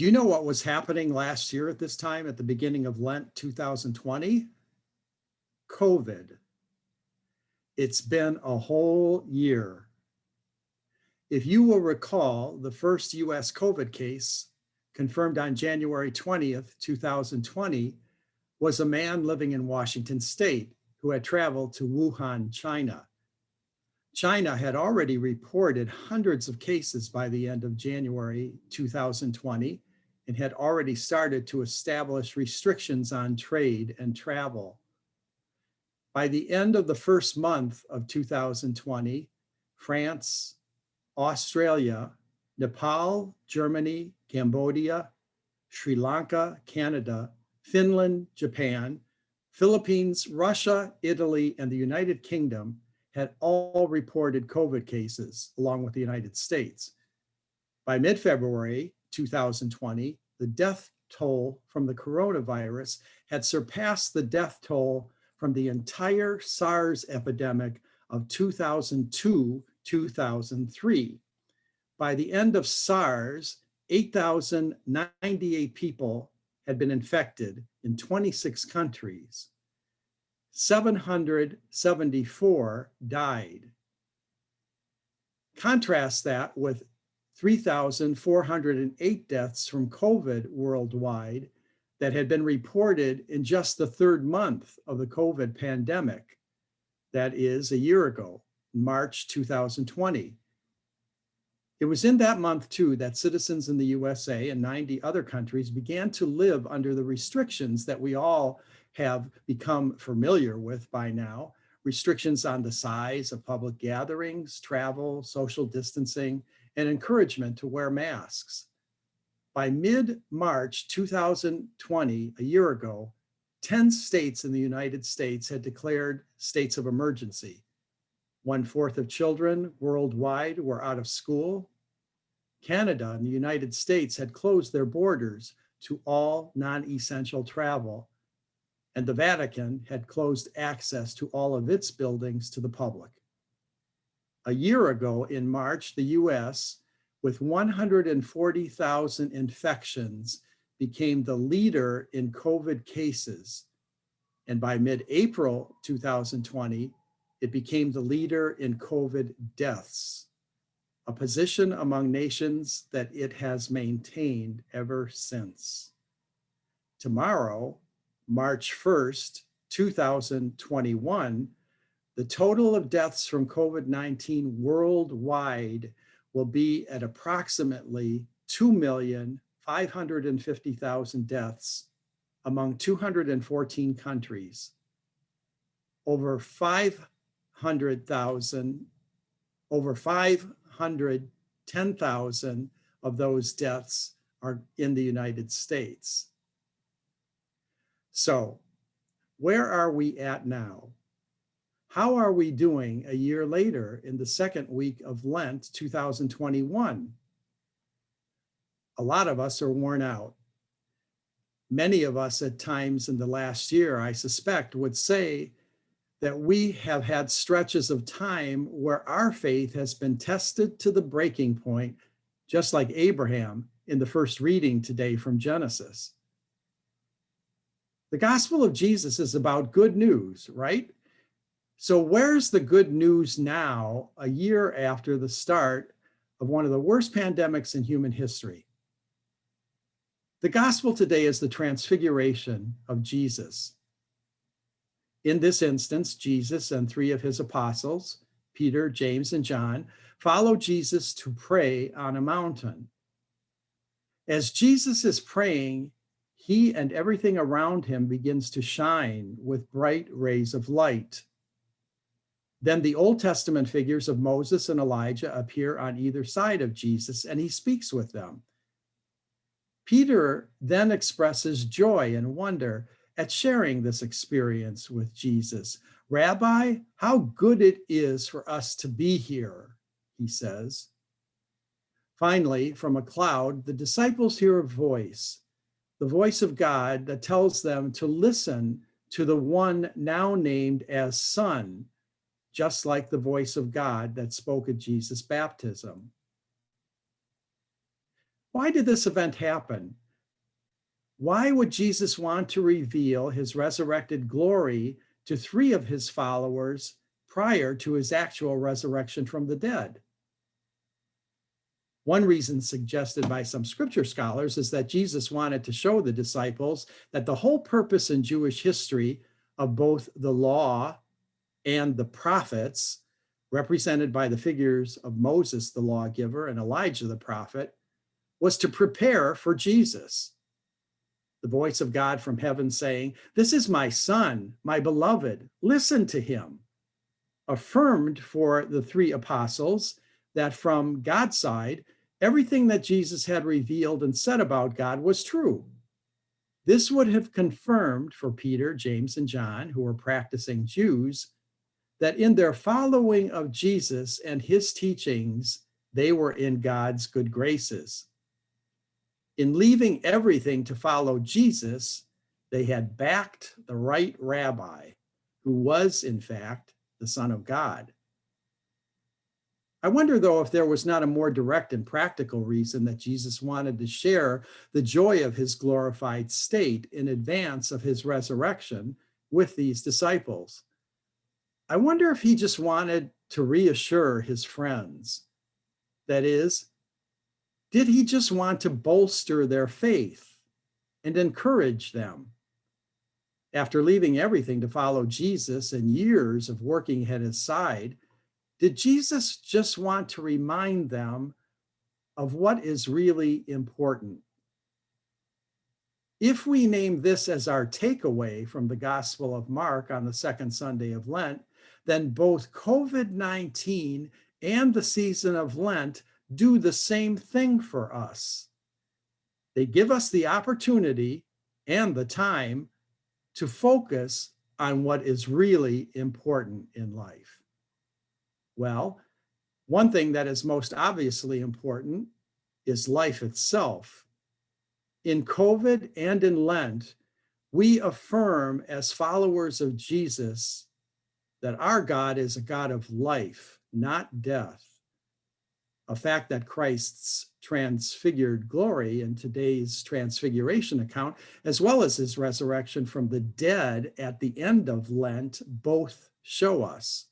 Do you know what was happening last year at this time, at the beginning of Lent 2020? COVID. It's been a whole year. If you will recall, the first US COVID case confirmed on January 20th, 2020, was a man living in Washington state who had traveled to Wuhan, China. China had already reported hundreds of cases by the end of January 2020 and had already started to establish restrictions on trade and travel. By the end of the first month of 2020, France, Australia, Nepal, Germany, Cambodia, Sri Lanka, Canada, Finland, Japan, Philippines, Russia, Italy, and the United Kingdom had all reported COVID cases, along with the United States. By mid-February 2020, the death toll from the coronavirus had surpassed the death toll from the entire SARS epidemic of 2002-2003. By the end of SARS, 8,098 people had been infected in 26 countries. 774 died. Contrast that with 3,408 deaths from COVID worldwide that had been reported in just the third month of the COVID pandemic. That is a year ago, March 2020. It was in that month too that citizens in the USA and 90 other countries began to live under the restrictions that we all have become familiar with by now. Restrictions on the size of public gatherings, travel, social distancing, and encouragement to wear masks. By mid-March 2020, a year ago, 10 states in the United States had declared states of emergency. 1/4 of children worldwide were out of school. Canada and the United States had closed their borders to all non-essential travel, and the Vatican had closed access to all of its buildings to the public. A year ago in March, the US, with 140,000 infections, became the leader in COVID cases. And by mid-April 2020, it became the leader in COVID deaths, a position among nations that it has maintained ever since. Tomorrow, March 1st, 2021, the total of deaths from COVID-19 worldwide will be at approximately 2,550,000 deaths among 214 countries. Over 510,000 of those deaths are in the United States. So, where are we at now? How are we doing a year later in the second week of Lent 2021? A lot of us are worn out. Many of us at times in the last year, I suspect, would say that we have had stretches of time where our faith has been tested to the breaking point, just like Abraham in the first reading today from Genesis. The gospel of Jesus is about good news, right? So where's the good news now, a year after the start of one of the worst pandemics in human history? The gospel today is the transfiguration of Jesus. In this instance, Jesus and 3 of his apostles, Peter, James, and John, follow Jesus to pray on a mountain. As Jesus is praying, he and everything around him begins to shine with bright rays of light. Then the Old Testament figures of Moses and Elijah appear on either side of Jesus, and he speaks with them. Peter then expresses joy and wonder at sharing this experience with Jesus. "Rabbi, how good it is for us to be here," he says. Finally, from a cloud, the disciples hear a voice, the voice of God that tells them to listen to the one now named as Son, just like the voice of God that spoke at Jesus' baptism. Why did this event happen? Why would Jesus want to reveal his resurrected glory to three of his followers prior to his actual resurrection from the dead? One reason suggested by some scripture scholars is that Jesus wanted to show the disciples that the whole purpose in Jewish history of both the law and the prophets, represented by the figures of Moses, the lawgiver, and Elijah, the prophet, was to prepare for Jesus. The voice of God from heaven saying, "This is my son, my beloved, listen to him," affirmed for the three apostles that from God's side, everything that Jesus had revealed and said about God was true. This would have confirmed for Peter, James, and John, who were practicing Jews, that in their following of Jesus and his teachings, they were in God's good graces. In leaving everything to follow Jesus, they had backed the right rabbi, who was, in fact, the Son of God. I wonder, though, if there was not a more direct and practical reason that Jesus wanted to share the joy of his glorified state in advance of his resurrection with these disciples. I wonder if he just wanted to reassure his friends. That is, did he just want to bolster their faith and encourage them? After leaving everything to follow Jesus and years of working at his side, did Jesus just want to remind them of what is really important? If we name this as our takeaway from the Gospel of Mark on the second Sunday of Lent, then both COVID-19 and the season of Lent do the same thing for us. They give us the opportunity and the time to focus on what is really important in life. Well, one thing that is most obviously important is life itself. In COVID and in Lent, we affirm as followers of Jesus that our God is a God of life, not death. A fact that Christ's transfigured glory in today's transfiguration account, as well as his resurrection from the dead at the end of Lent, both show us.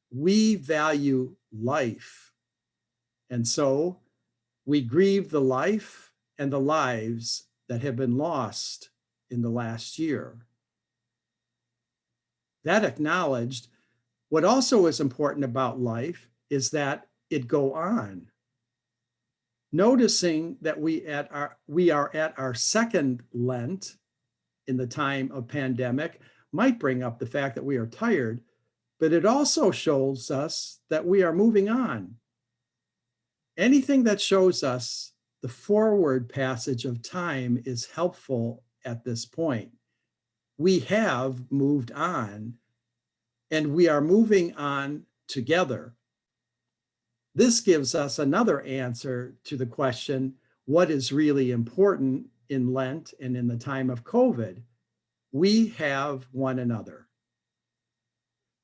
We value life, and so we grieve the life and the lives that have been lost in the last year. That acknowledged, what also is important about life is that it go on. Noticing that we are at our second Lent in the time of pandemic might bring up the fact that we are tired, but it also shows us that we are moving on. Anything that shows us the forward passage of time is helpful at this point. We have moved on, and we are moving on together. This gives us another answer to the question, what is really important in Lent and in the time of COVID? We have one another.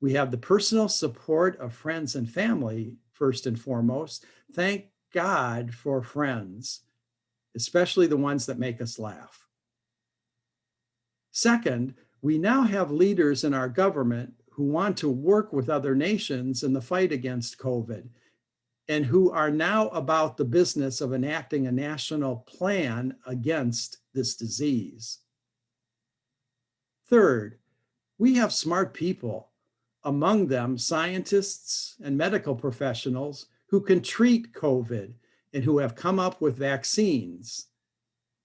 We have the personal support of friends and family, first and foremost. Thank God for friends, especially the ones that make us laugh. Second, we now have leaders in our government who want to work with other nations in the fight against COVID, and who are now about the business of enacting a national plan against this disease. Third, we have smart people, among them scientists and medical professionals who can treat COVID and who have come up with vaccines.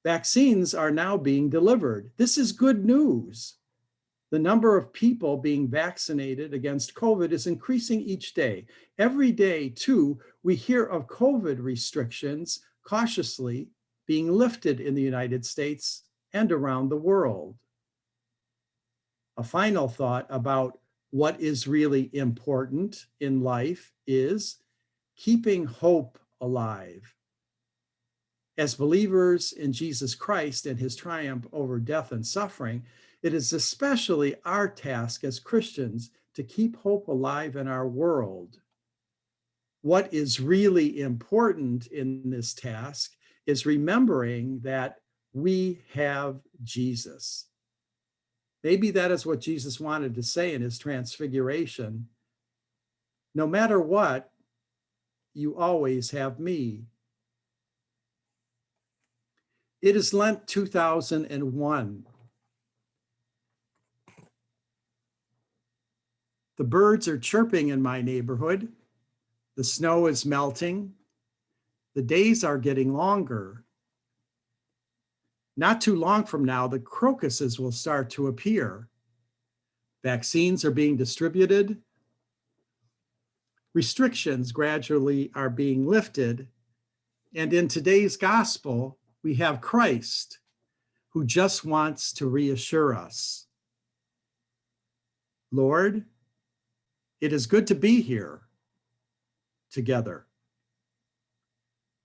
Vaccines are now being delivered. This is good news. The number of people being vaccinated against COVID is increasing each day. Every day, too, we hear of COVID restrictions cautiously being lifted in the United States and around the world. A final thought about what is really important in life is keeping hope alive. As believers in Jesus Christ and his triumph over death and suffering, it is especially our task as Christians to keep hope alive in our world. What is really important in this task is remembering that we have Jesus. Maybe that is what Jesus wanted to say in his transfiguration. No matter what, you always have me. It is Lent 2001. The birds are chirping in my neighborhood. The snow is melting. The days are getting longer. Not too long from now, the crocuses will start to appear. Vaccines are being distributed. Restrictions gradually are being lifted. And in today's gospel, we have Christ, who just wants to reassure us. Lord, it is good to be here together.